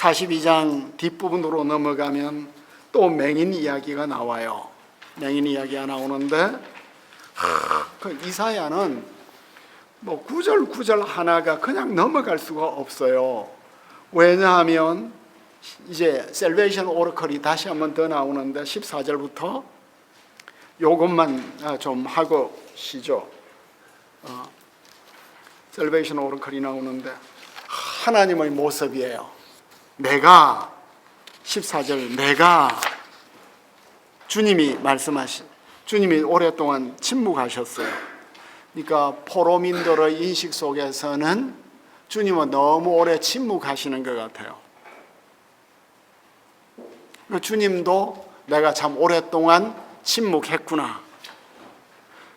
42장 뒷부분으로 넘어가면 또 맹인 이야기가 나와요. 맹인 이야기가 나오는데 그 이사야는 뭐 구절 구절 하나가 그냥 넘어갈 수가 없어요. 왜냐하면 이제 셀베이션 오라클이 다시 한번 더 나오는데 14절부터 요것만 좀 하고 쉬죠. 셀베이션 오라클이 나오는데 하나님의 모습이에요. 내가 14절 내가 주님이 말씀하신 주님이 오랫동안 침묵하셨어요. 그러니까 포로민들의 인식 속에서는 주님은 너무 오래 침묵하시는 것 같아요. 주님도 내가 참 오랫동안 침묵했구나.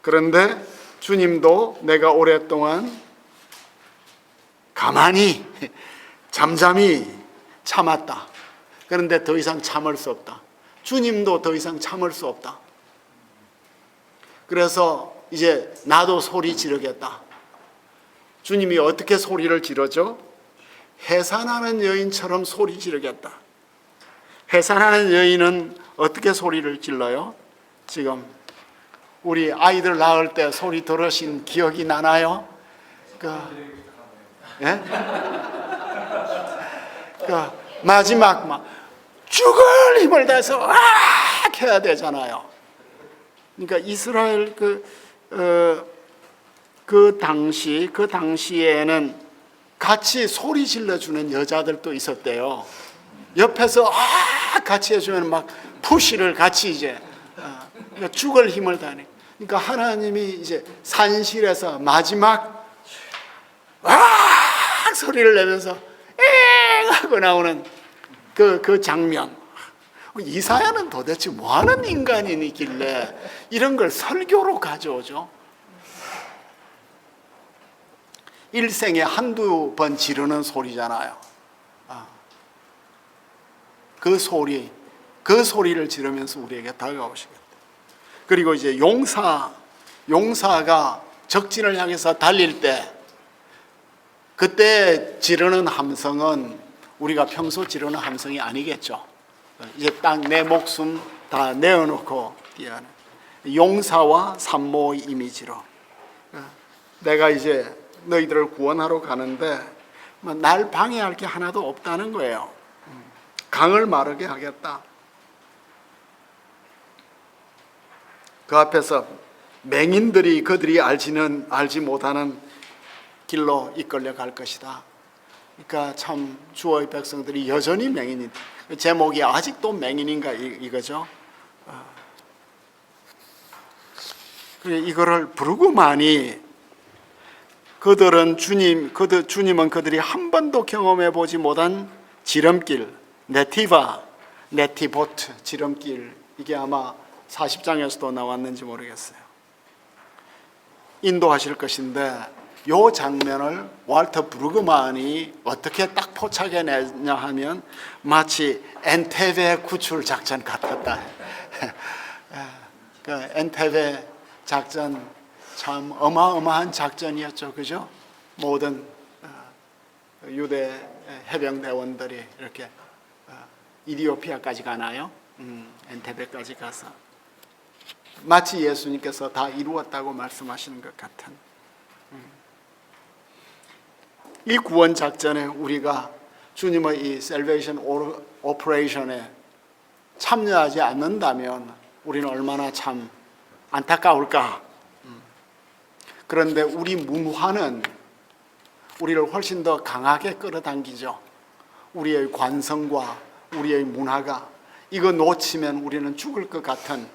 그런데 주님도 내가 오랫동안 가만히 잠잠히 참았다. 그런데 더 이상 참을 수 없다. 주님도 더 이상 참을 수 없다. 그래서 이제 나도 소리 지르겠다. 주님이 어떻게 소리를 지르죠? 해산하는 여인처럼 소리 지르겠다. 해산하는 여인은 어떻게 소리를 질러요? 지금 우리 아이들 낳을 때 소리 들으신 기억이 나나요? 마지막 막 죽을 힘을 다해서 악 해야 되잖아요. 그러니까 이스라엘 그 당시에는 같이 소리 질러주는 여자들도 있었대요. 옆에서 같이 해주면 막 푸시를 같이 이제 그러니까 죽을 힘을 다하네. 그러니까 하나님이 이제 산실에서 마지막 소리를 내면서 엥 하고 나오는 그 장면. 이사야는 도대체 뭐하는 인간이길래 이런 걸 설교로 가져오죠? 일생에 한두 번 지르는 소리잖아요. 그 소리를 지르면서 우리에게 다가오시겠다. 그리고 이제 용사가 적진을 향해서 달릴 때 그때 지르는 함성은 우리가 평소 지르는 함성이 아니겠죠. 이제 딱 내 목숨 다 내어놓고 뛰어가는 용사와 산모의 이미지로 내가 이제 너희들을 구원하러 가는데 날 방해할 게 하나도 없다는 거예요. 강을 마르게 하겠다. 그 앞에서 맹인들이 그들이 알지 못하는 길로 이끌려 갈 것이다. 그러니까 참 주의 백성들이 여전히 맹인이다. 제목이 아직도 맹인인가 이거죠. 이거를 부르고만이 주님은 그들이 한 번도 경험해 보지 못한 지름길, 네티보트 지름길, 이게 아마 40장에서도 나왔는지 모르겠어요. 인도하실 것인데 이 장면을 walter 브루그만이 어떻게 딱 포착해내냐 하면 마치 엔테베 구출 작전 같았다. 그 엔테베 작전 참 어마어마한 작전이었죠, 그죠? 모든 유대 해병대원들이 이렇게 이디오피아까지 가나요? 엔테베까지 가서 마치 예수님께서 다 이루었다고 말씀하시는 것 같은. 이 구원 작전에 우리가 주님의 이 셀베이션 오퍼레이션에 참여하지 않는다면 우리는 얼마나 참 안타까울까. 그런데 우리 문화는 우리를 훨씬 더 강하게 끌어당기죠. 우리의 관성과 우리의 문화가 이거 놓치면 우리는 죽을 것 같은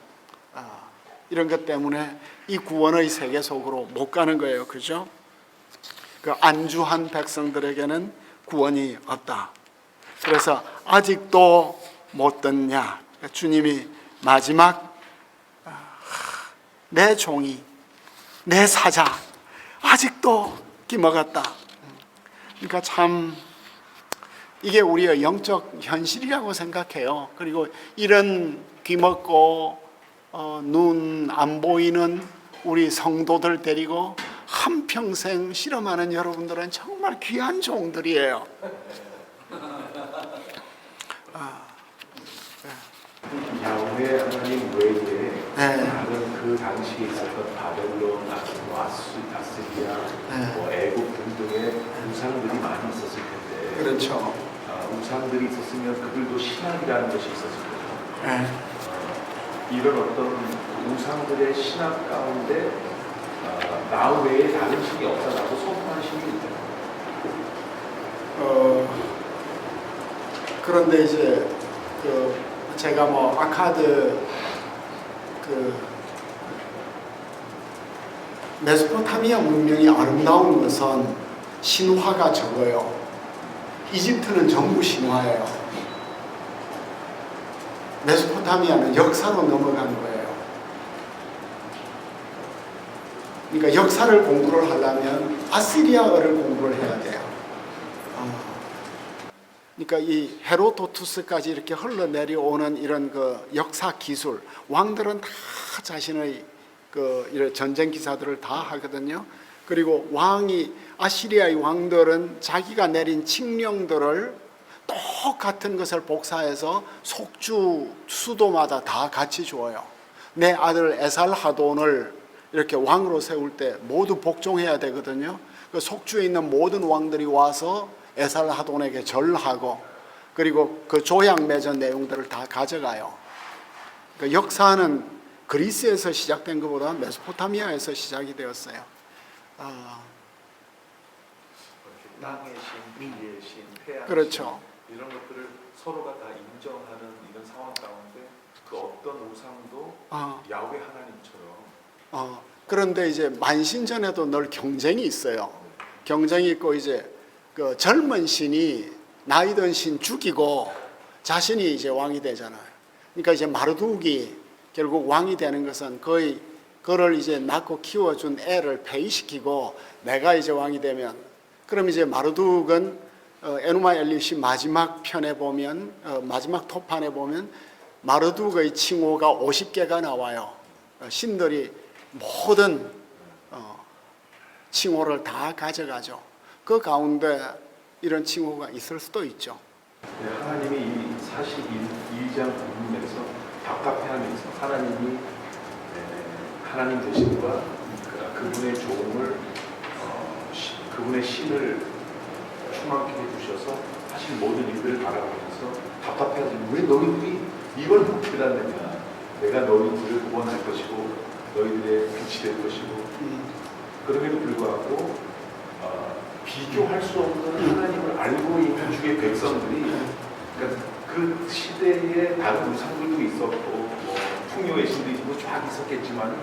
이런 것 때문에 이 구원의 세계 속으로 못 가는 거예요. 그죠? 그 안주한 백성들에게는 구원이 없다. 그래서 아직도 못 듣냐? 주님이 마지막 내 종이, 내 사자 아직도 기먹었다. 그러니까 참 이게 우리의 영적 현실이라고 생각해요. 그리고 이런 귀먹고 눈 안 보이는 우리 성도들 데리고 한평생 실험하는 여러분들은 정말 귀한 종들이에요. 야훼 하나님 외에 네. 다른 그 당시에 있었던 바벨론, 아스리아, 뭐 애굽 등등의 우상들이 많이 있었을 텐데 그렇죠. 우상들이 있었으면 그들도 신학이라는 것이 있었을 거죠. 네. 이런 어떤 우상들의 신학 가운데 나 외에 다른 신이 없다라고 선포하는 신이 있다. 그런데 이제 제가 뭐 아카드 메소포타미아 문명이 아름다운 것은 신화가 적어요. 이집트는 전부 신화예요. 메소포타미아는 역사로 넘어간 거예요. 그러니까 역사를 공부를 하려면 아시리아어를 공부를 해야 돼요. 그러니까 이 헤로도투스까지 이렇게 흘러내려오는 이런 그 역사 기술, 왕들은 다 자신의 이런 전쟁 기사들을 다 하거든요. 그리고 아시리아의 왕들은 자기가 내린 칙령들을 똑같은 것을 복사해서 속주 수도마다 다 같이 주어요. 내 아들 에살하돈을 이렇게 왕으로 세울 때 모두 복종해야 되거든요. 그 속주에 있는 모든 왕들이 와서 에살하돈에게 절하고, 그리고 그 조약 맺은 내용들을 다 가져가요. 그 역사는 그리스에서 시작된 것보다 메소포타미아에서 시작이 되었어요. 땅의 신, 비의 신, 태양의 그렇죠. 신, 이런 것들을 서로가 다 인정하는 이런 상황 가운데 그 어떤 우상도 야훼 하나님처럼. 그런데 이제 만신전에도 늘 경쟁이 있어요. 경쟁이 있고, 이제 그 젊은 신이 나이 든 신 죽이고 자신이 이제 왕이 되잖아요. 그러니까 이제 마르둑이 결국 왕이 되는 것은 거의 그를 이제 낳고 키워준 애를 폐위시키고 내가 이제 왕이 되면, 그럼 이제 마르둑은 에누마 엘리시 마지막 편에 보면, 마지막 토판에 보면 마르둑의 칭호가 50개가 나와요. 신들이 모든 칭호를 다 가져가죠. 그 가운데 이런 칭호가 있을 수도 있죠. 네, 하나님이 이 42장 부분에서 답답해하면서 하나님이 하나님 되심과 그분의 종을 그분의 신을 충만케 해주셔서 하신 모든 일들을 바라보면서 답답해하지, 왜 너희들이 이걸 못 깨닫느냐. 내가 너희들을 구원할 것이고 너희들의 빛이 될 것이고, 그럼에도 불구하고 비교할 수 없는 하나님을 알고 있는 주의 백성들이, 그러니까 그 시대에 다른 우상들도 있었고 뭐 풍요의 신도 있고 쫙 있었겠지만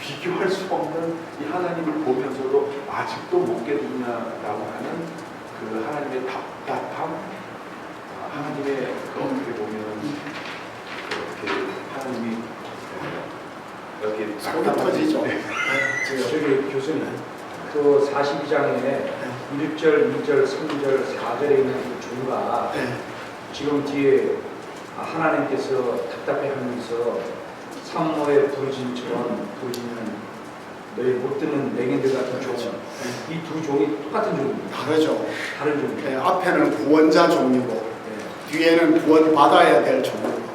비교할 수 없는 이 하나님을 보면서도 아직도 못 깨닫냐라고 하는 그 하나님의 답답함, 하나님의 어떻게 보면 그렇게 하나님이 이렇게 속이 터지죠. 저기 교수님, 그 42장에 1절, 2절, 3절, 4절에 있는 그 종가, 지금 뒤에 하나님께서 답답해하면서 산모의 부르짖음처럼 부르짖는 너희 못 듣는 맹인들 같은 종, 이 두 종이 똑같은 종입니다. 다르죠. 다른 종입니다. 앞에는 구원자 종이고 뒤에는 구원 받아야 될 종이고.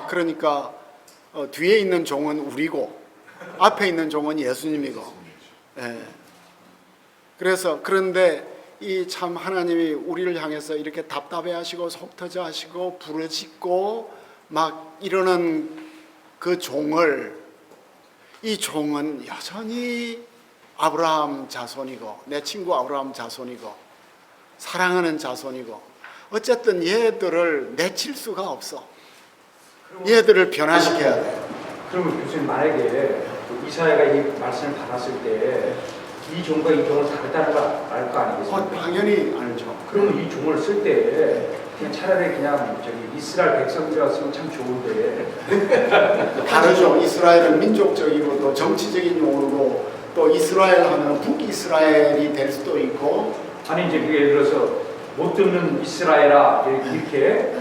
그러니까 뒤에 있는 종은 우리고 앞에 있는 종은 예수님이고. 그래서 그런데 이 참 하나님이 우리를 향해서 이렇게 답답해하시고 속터져하시고 부르짖고 막 이러는 그 종을, 이 종은 여전히 아브라함 자손이고 내 친구 아브라함 자손이고 사랑하는 자손이고, 어쨌든 얘들을 내칠 수가 없어. 얘들을 변화시켜야 돼요. 그러면 교수님, 만약에 이사야가 이 말씀을 받았을 때 이 종과 이 종을 다르다는 걸 알 거 아니겠습니까? 당연히 알죠. 그러면 이 종을 쓸 때 그냥 차라리 그냥 저기 이스라엘 백성들이었으면 참 좋은데. 다르죠. 이스라엘은 민족적이고 또 정치적인 용어고, 또 이스라엘 하면 북이스라엘이 될 수도 있고. 아니 이제 그게 예를 들어서 못 듣는 이스라엘아 이렇게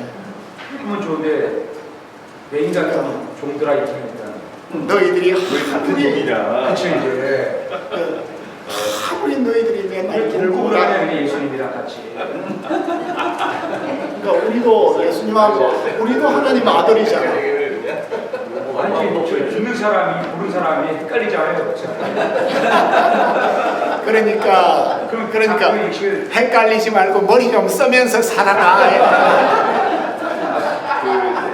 하면 좋은데 맹인 같은 종들아 이렇게 하니까 너희들이 같은 종이냐. 그쵸 이제 아무리 너희들이 맨날 공급을 하냐 그게 예수님이랑 같이. 그러니까 우리가 우리도 예수님하고 우리도 하나님 아들이잖아. 아니 듣는 사람이 보는 사람이 헷갈리잖아요. 그러니까 헷갈리지 말고 머리 좀 쓰면서 살아라.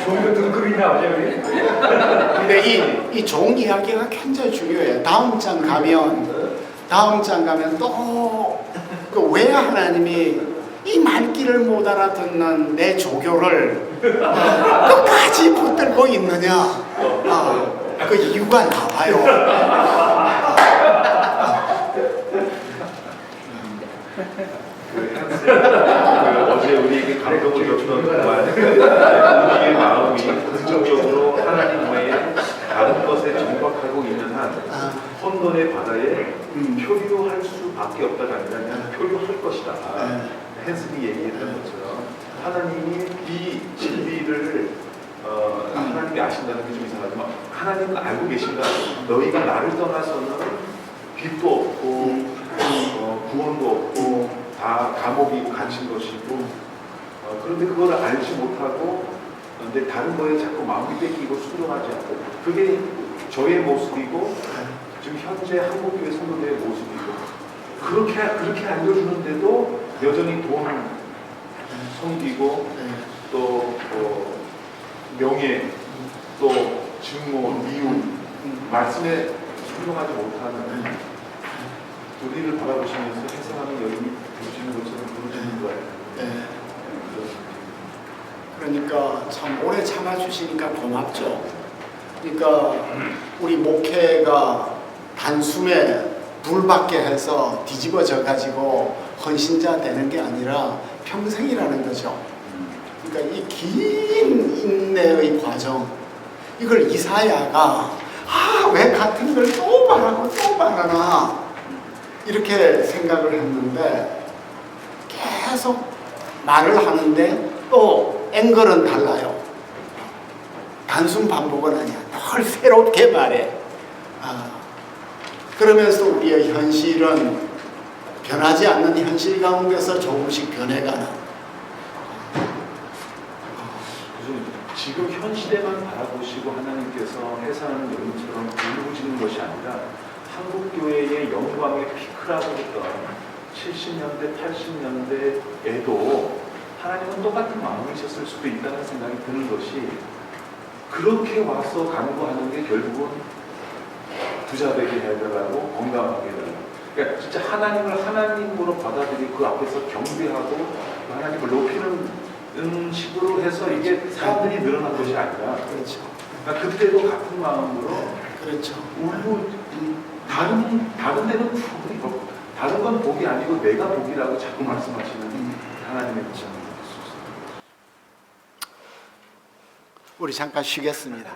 종교 등급이나 보죠. 근데 이 종 이야기가 굉장히 중요해요. 다음 장 가면 또 왜 하나님이 이 말귀를 못 알아듣는 내 조교를 끝까지 붙들고 있느냐? 그 이유가 나와요. 어제 우리에게 감동을 줬던 우리의 마음이 긍정적으로 하나님 외에 다른 것에 정박하고 있는 한 혼돈의 바다에 표류할 수밖에 없다가 아니라 그냥 표류할 것이다. 헨슨이 얘기했던 것처럼 하나님이 이 진리를 하나님이 아신다는 게 좀 이상하지만 하나님은 알고 계신다. 너희가 나를 떠나서는 빛도 없고 구원도 없고 다 감옥이 갇힌 것이고 그런데 그걸 알지 못하고 근데 다른 거에 자꾸 마음이 뺏기고 순종하지 않고 그게 저의 모습이고 지금 현재 한국교회 성도들의 모습이고 그렇게 알려주는데도 여전히 돈 섬기고 또 명예 또 증오 미움 말씀에 순종하지 못하는 우리를 바라보시면서 해석하는 여인이 부르시는 것처럼 부르시는 거예요. 그러니까 참 오래 참아주시니까 고맙죠. 그러니까 우리 목회가 단숨에 불받게 해서 뒤집어져 가지고 헌신자 되는 게 아니라 평생이라는 거죠. 그러니까 이 긴 인내의 과정, 이걸 이사야가 왜 같은 걸 또 말하고 또 말하나 이렇게 생각을 했는데 계속 말을 하는데 또 앵글은 달라요. 단순 반복은 아니야. 늘 새롭게 말해. 그러면서 우리의 현실은 변하지 않는 현실 가운데서 조금씩 변해가는. 지금 현 시대만 바라보시고 하나님께서 해산하는 여인처럼 울부짖는 것이 아니라 한국교회의 영광의 피크라고 했던 70년대, 80년대에도 하나님은 똑같은 마음이셨을 수도 있다는 생각이 드는 것이 그렇게 와서 간구하는 게 결국은 부자 되게 해달라고 건강하게 해달라고 그러니까 진짜 하나님을 하나님으로 받아들이고 그 앞에서 경배하고 하나님을 높이는 식으로 해서 이게 사람들이 늘어난 것이 아니라 그렇죠. 그러니까 그때도 같은 마음으로 그렇죠. 울고 다른 데는 충분히 그렇고 다른 건 복이 아니고 내가 복이라고 자꾸 말씀하시는 하나님의 뜻입니다. 우리 잠깐 쉬겠습니다.